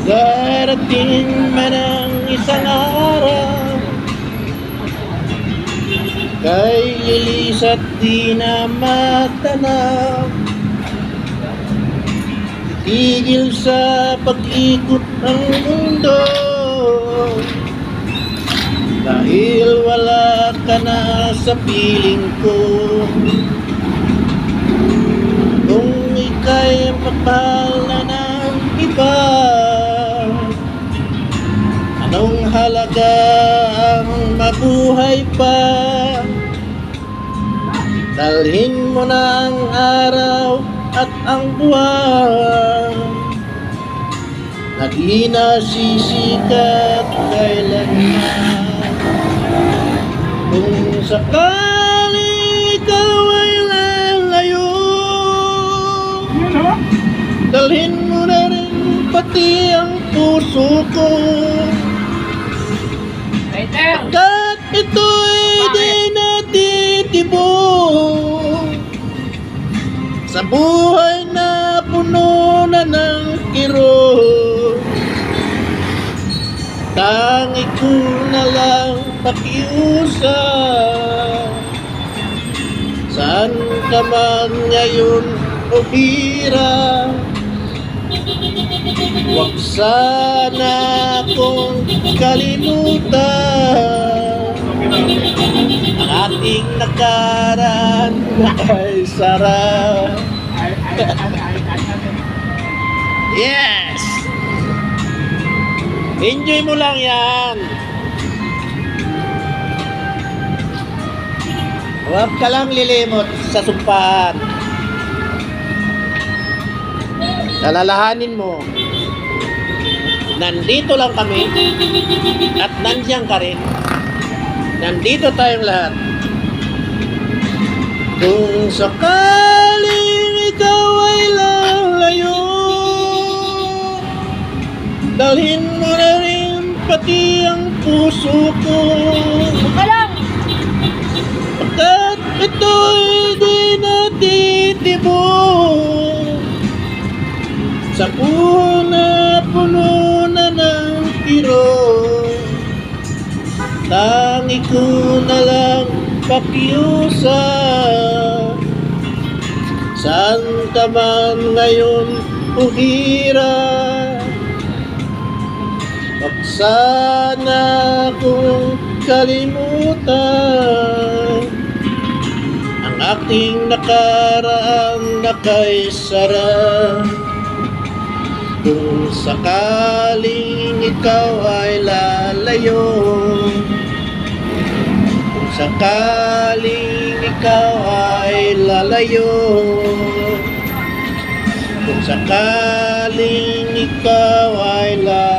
Darating man ang isang araw, kay lilis at di na matanaw. Tigil sa pag-ikot ng mundo, dahil wala ka na sa piling ko. Kung ika'y mapahal na ng iba, anong halaga ang mabuhay pa? Dalhin mo na ang araw at ang buwan, na di nasisikat kailanman. Kung sakali ikaw ay lalayo, dalhin mo na rin pati ang puso ko. Pagkat ito'y di natitibok sa buhay na puno na ng kirot. Tangi ko na lang pakiusap, saan ka man ngayon o hirap, huwag sana akong kalimutan ang ating nakaraan na ay sarap. Yes! Enjoy mo lang yan. Huwag ka lang lilimot sa sumpaan. Alalahanin mo, nandito lang kami at nandiyan ka rin. Nandito tayong lahat. Kung sakaling ikaw ay lalayo, dalhin mo na rin pati ang puso ko. Pagkat ito'y di natitibok sa puno na ng kirot. Tangi ko na lang pakiusap, saan ka man ngayon o hirap, huwag sana akong kalimutan ang ating nakaraan na kay sarap. Kung sakaling ikaw ay lalayo, kung sakaling ikaw ay lalayo, kung sakaling ikaw ay lalayo,